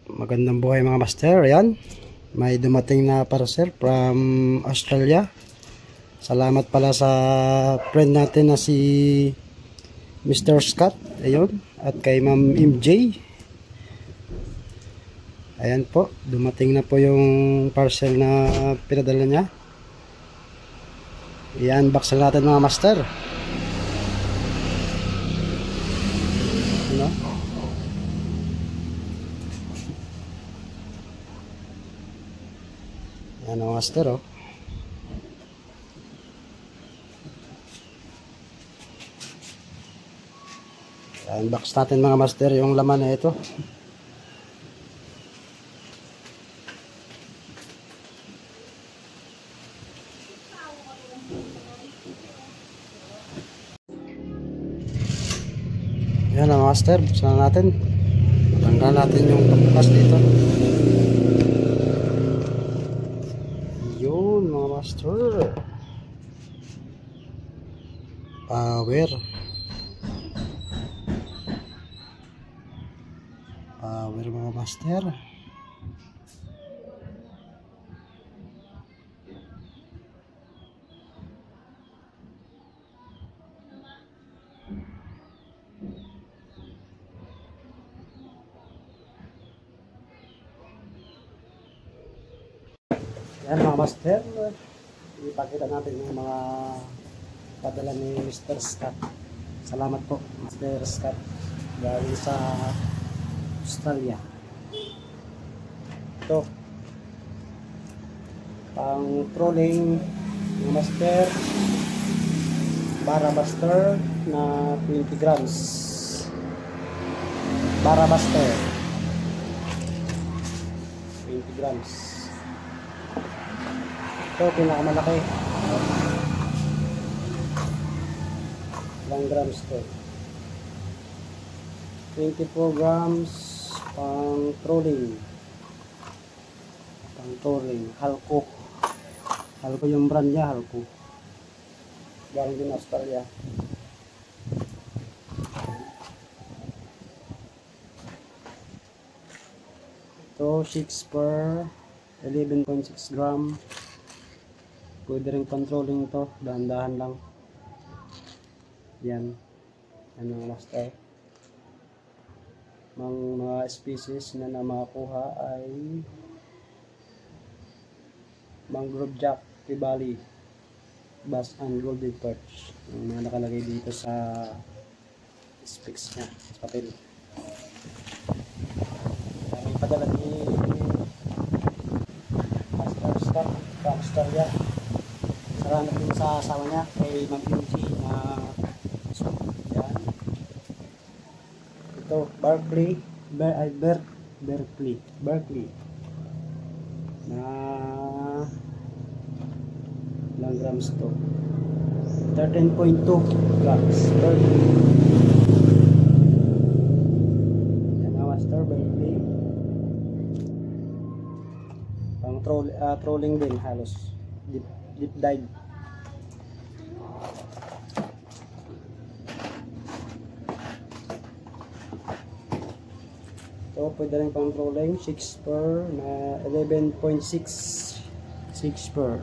Magandang buhay mga master. Ayan, may dumating na parcel from Australia. Salamat pala sa friend natin na si Mr. Scott. Ayun, at kay Ma'am MJ. Ayan po, dumating na po yung parcel na pinadala niya. I-unbox na natin mga master. Ano? Ayan mga master, oh. I-unbox natin mga master yung laman na ito. Ayan mga master, buksan natin. Tanggal natin yung pagbukas dito. Yun mga master. Power mga master. Yan mga master, ipakita natin yung mga padala ni Mr. Scott. Salamat po Mr. Scott galing sa Australia. Ito pang trolling mga master, Barabuster na 20 grams. Barabuster 20 grams. Ito pinakamalaki. Ilang grams to? 24 grams pang trolling. Halco yung brand niya, Halco. Galing din Australia. Ito 6 per 11.6 gram. Pwede rin controlling ito, dahan-dahan lang. Yan mga master. Mga species na makakuha ay mangrove jack, tribali, bass and golden perch. Yung mga nakalagay dito sa specs nya sa papel. May padala ni Master Scott from Australia. Salamat din sa asawa niya kay Ma'am MG na yan. Ito Berkeley na ilang grams to? 13.2 grams Berkeley. Yan ang master Berkeley. Pang trolling din halos. Deep dive. Ito pwede rin pang trolling 6 per na 11.6 6 per.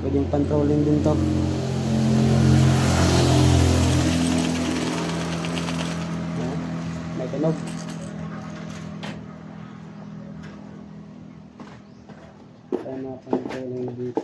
Pwede yung pang trolling din to. May tunog. Pang-trolling dito.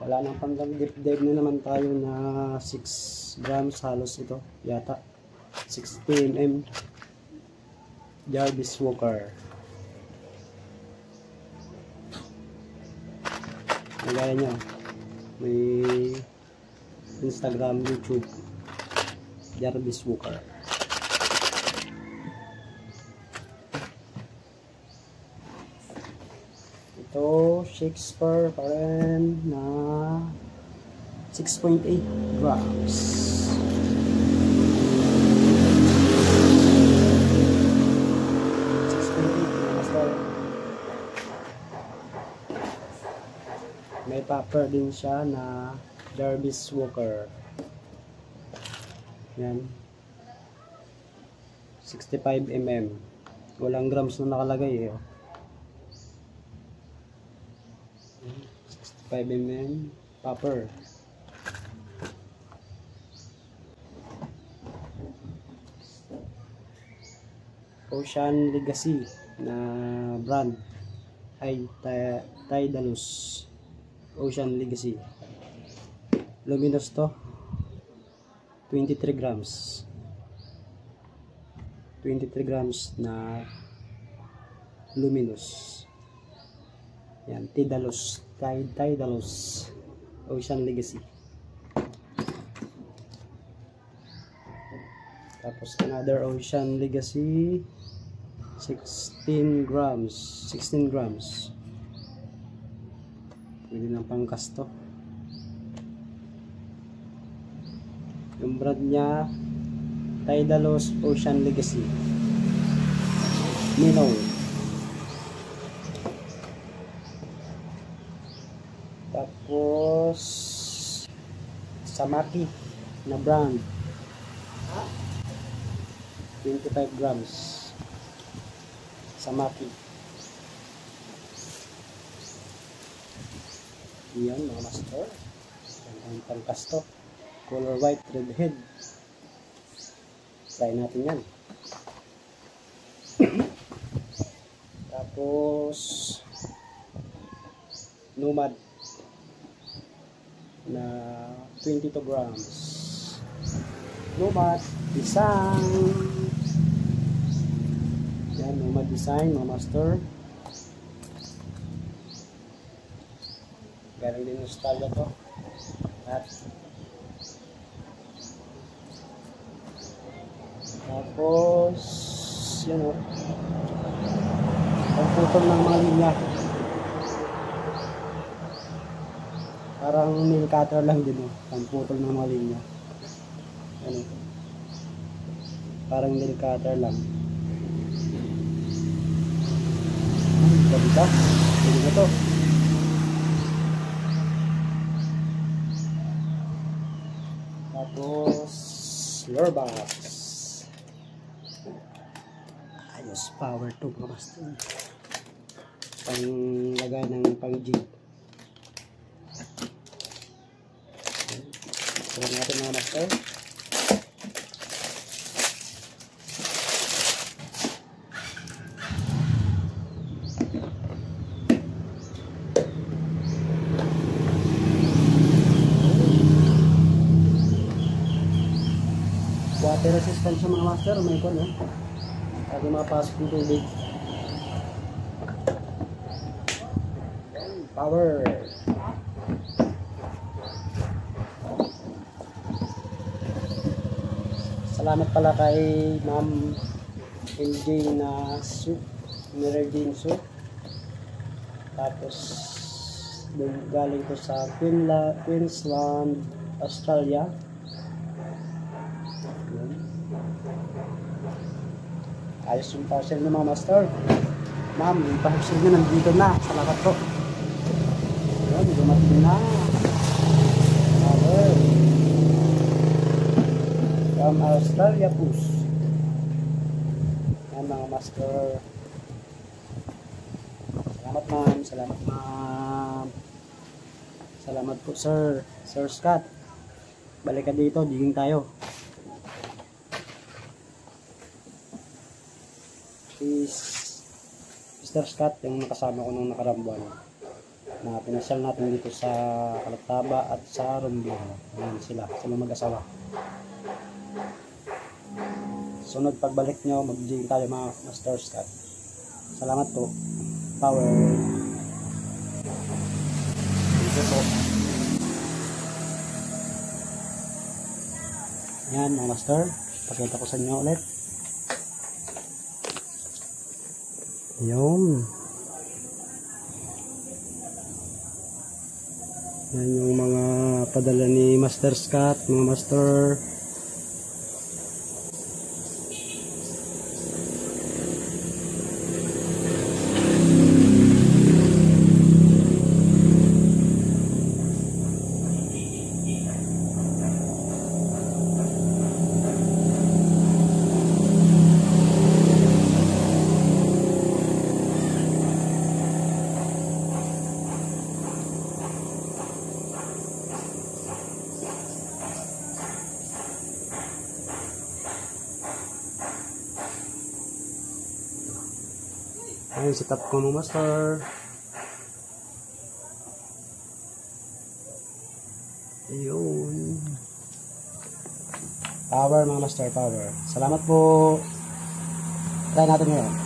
Wala nang pang-deep dive na naman tayo na 6 grams halos ito yata. 60 mm Jarvis Walker. Nagaya nyo may Instagram, YouTube Jarvis Walker. Ito 6 per pa rin na 6.8 grams. May popper din siya na Jarvis Walker. Yan. 65 mm. Walang grams na nakalagay eh. 65 mm copper. Ocean Legacy na brand ay Daedalus Ocean Legacy. Luminous to. 23 grams. 23 grams na luminous. Yan, Daedalus Ocean Legacy. Tapos another Ocean Legacy 16 grams. Pwede ng pangkas to. Yung brand niya Daedalus Ocean Legacy Minnow. Tapos Samaki na brand 25 grams Samaki. Yan mga master, ang pangkas to, color white red head. Try natin yan. Tapos Nomad na 22 grams Nomad Design. Yan, Nomad Design mga master. Galing din yung style to. At tapos yun o, pagputol ng mga linya, parang nail cutter lang din o, pagputol ng mga linya. Ano, parang nail cutter lang. Ganda, hindi na to. Tapos your box. Ayos, power to mga master. Panglagay ng pang-jig. Sarap natin mga master. Water resistant sa mga master, may kon eh. Pag mapasok yung tubig. Power. Salamat pala kay Ma'am MJ na soup, Mirror Jane soup. Tapos galing ko sa Queensland, Australia. Ayos yung parcel ng mga master. Ma'am, yung parcel nyo nandito na. Salamat po. Ayan, dumating na. Power. From Australia Post. Ayan mga master. Salamat ma'am. Salamat ma'am. Salamat po sir. Sir Scott. Balik ka dito. Diging tayo. Mr. Scott, yung nakasama ko nung nakarambuan na pinasyal natin dito sa Calatrava at sa Romblon. Ayan sila mag-asawa. Sunod pagbalik nyo, mag-jing tayo mga Mr. Scott. Salamat po. Power. Thank you po. Ayan mga master, pakita ko sa inyo ulit. Yun. Yan yung mga padala ni Master Scott, mga master. Ayun, setup ko mga master. Ayun. Power mga master, power. Salamat po. Try natin ngayon.